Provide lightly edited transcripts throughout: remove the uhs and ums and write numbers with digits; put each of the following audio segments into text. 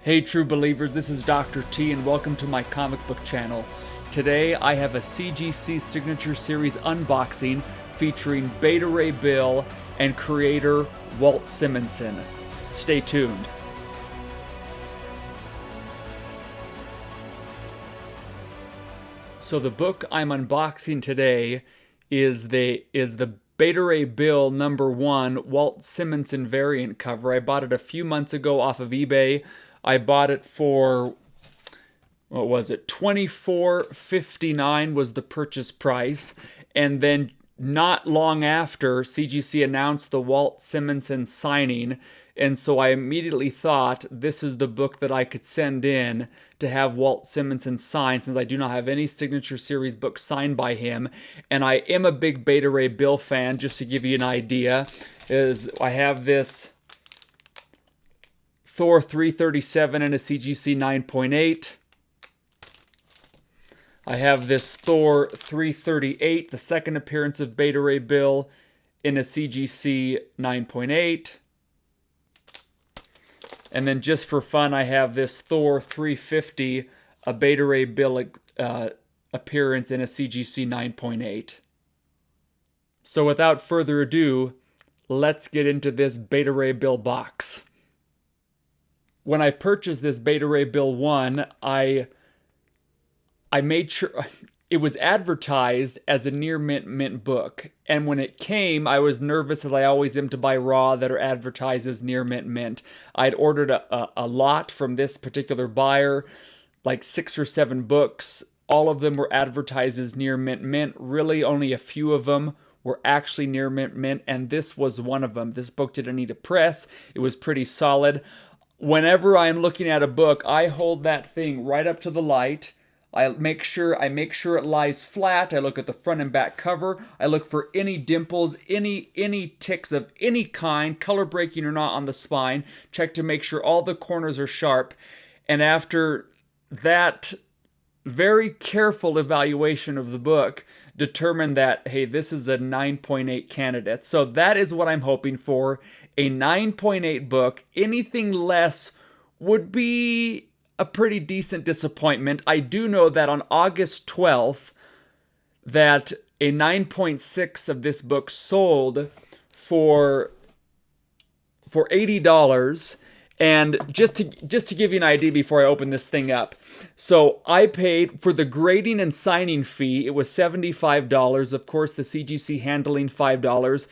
Hey true believers, this is Dr. T and welcome to my comic book channel. Today I have a CGC Signature Series unboxing featuring Beta Ray Bill and creator Walt Simonson. Stay tuned. So the book I'm unboxing today is the Beta Ray Bill #1 Walt Simonson variant cover. I bought it a few months ago off of eBay. I bought it for, what was it, $24.59 was the purchase price. And then not long after, CGC announced the Walt Simonson signing. And so I immediately thought this is the book that I could send in to have Walt Simonson sign, since I do not have any Signature Series books signed by him. And I am a big Beta Ray Bill fan, just to give you an idea. I have this Thor 337 in a CGC 9.8. I have this Thor 338, the second appearance of Beta Ray Bill, in a CGC 9.8. And then just for fun, I have this Thor 350, a Beta Ray Bill appearance in a CGC 9.8. So without further ado, let's get into this Beta Ray Bill box. When I purchased this Beta Ray Bill 1, I made sure it was advertised as a near mint book. And when it came, I was nervous, as I always am, to buy raw that are advertised as near mint. I'd ordered a lot from this particular buyer, like 6 or 7 books. All of them were advertised as near mint. Really, only a few of them were actually near mint, and this was one of them. This book didn't need a press. It was pretty solid. Whenever I'm looking at a book, I hold that thing right up to the light. I make sure it lies flat. I look at the front and back cover. I look for any dimples, any ticks of any kind, color breaking or not, on the spine. Check to make sure all the corners are sharp. And after that very careful evaluation of the book, determine that, hey, this is a 9.8 candidate. So that is what I'm hoping for, a 9.8 book. Anything less would be a pretty decent disappointment. I do know that on August 12th, that a 9.6 of this book sold for $80. And just to give you an idea before I open this thing up, so I paid for the grading and signing fee. It was $75. Of course, the CGC handling $5.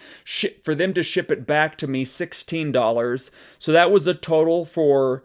For them to ship it back to me, $16. So that was a total for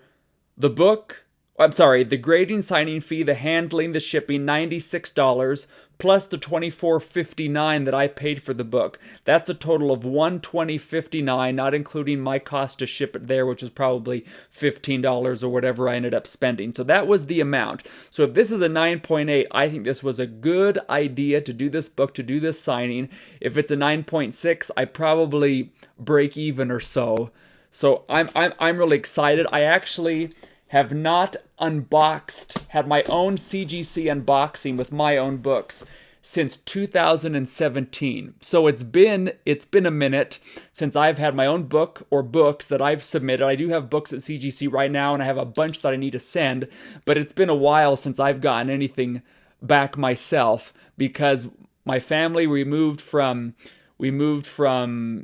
the book. I'm sorry, the grading, signing fee, the handling, the shipping, $96, plus the $24.59 that I paid for the book. That's a total of $120.59, not including my cost to ship it there, which was probably $15 or whatever I ended up spending. So that was the amount. So if this is a 9.8, I think this was a good idea to do this book, to do this signing. If it's a 9.6, I probably break even or so. So I'm really excited. I actually have not had my own CGC unboxing with my own books since 2017. So it's been a minute since I've had my own book or books that I've submitted. I do have books at CGC right now, and I have a bunch that I need to send, but it's been a while since I've gotten anything back myself, because my family, we moved from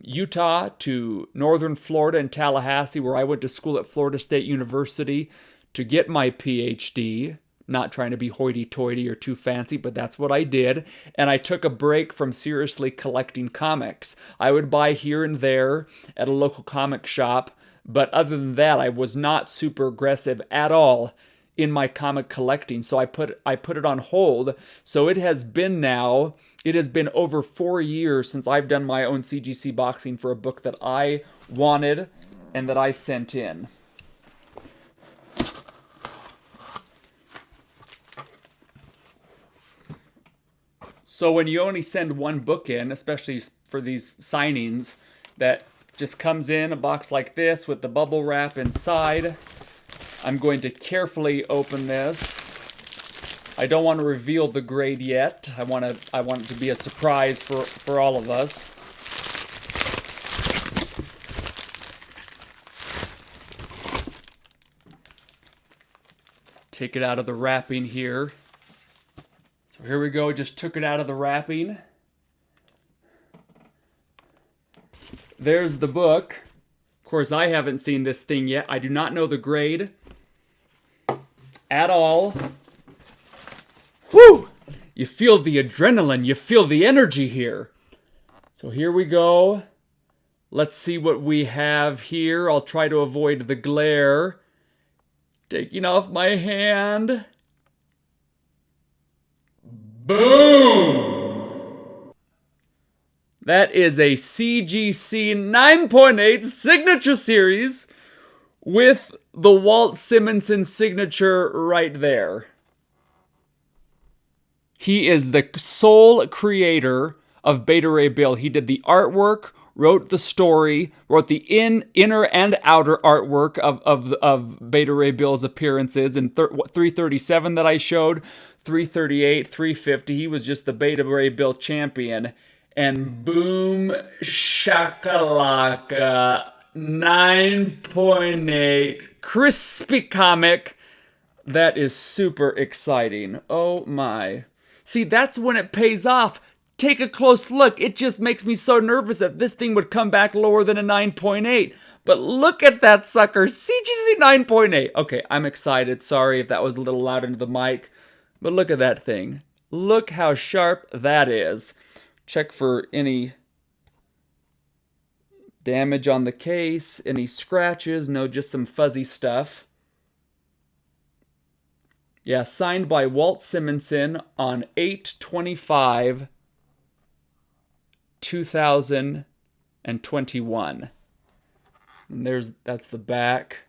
Utah to northern Florida in Tallahassee, where I went to school at Florida State University to get my PhD. Not trying to be hoity-toity or too fancy, but that's what I did. And I took a break from seriously collecting comics. I would buy here and there at a local comic shop, but other than that, I was not super aggressive at all in my comic collecting. So I put it on hold. So it has been over 4 years since I've done my own CGC boxing for a book that I wanted and that I sent in. So when you only send one book in, especially for these signings, that just comes in a box like this with the bubble wrap inside. I'm going to carefully open this. I don't want to reveal the grade yet. I want it to be a surprise for all of us. take it out of the wrapping here. So here we go, just took it out of the wrapping. There's the book. Of course, I haven't seen this thing yet. I do not know the grade at all. Whew! You feel the adrenaline, you feel the energy here. So here we go. Let's see what we have here. I'll try to avoid the glare. Taking off my hand. Boom! That is a CGC 9.8 signature series with the Walt Simonson signature right there. He is the sole creator of Beta Ray Bill. He did the artwork, wrote the story, wrote the inner and outer artwork of Beta Ray Bill's appearances in 337 that I showed, 338, 350. He was just the Beta Ray Bill champion. And boom shakalaka, 9.8, crispy comic. That is super exciting. Oh my. See, that's when it pays off. Take a close look. It just makes me so nervous that this thing would come back lower than a 9.8. But look at that sucker. CGC 9.8. Okay, I'm excited. Sorry if that was a little loud into the mic. But look at that thing. Look how sharp that is. Check for any damage on the case, any scratches. No, just some fuzzy stuff. Yeah, signed by Walt Simonson on 8/25/2021. And that's the back.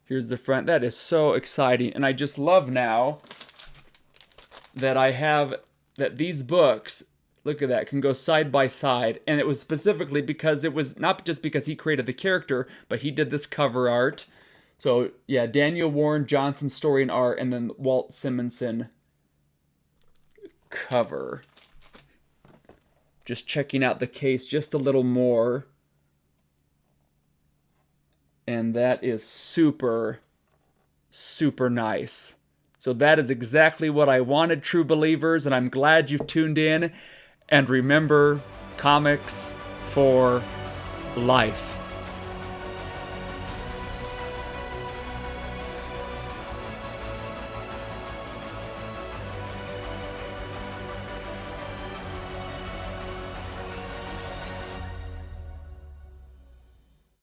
Here's the front. That is so exciting. And I just love now that I have that these books, look at that, can go side by side. And it was specifically because it was not just because he created the character, but he did this cover art. So, yeah, Daniel Warren Johnson story and art, and then Walt Simonson cover. Just checking out the case just a little more. And that is super, super nice. So that is exactly what I wanted, true believers, and I'm glad you've tuned in. And remember, comics for life.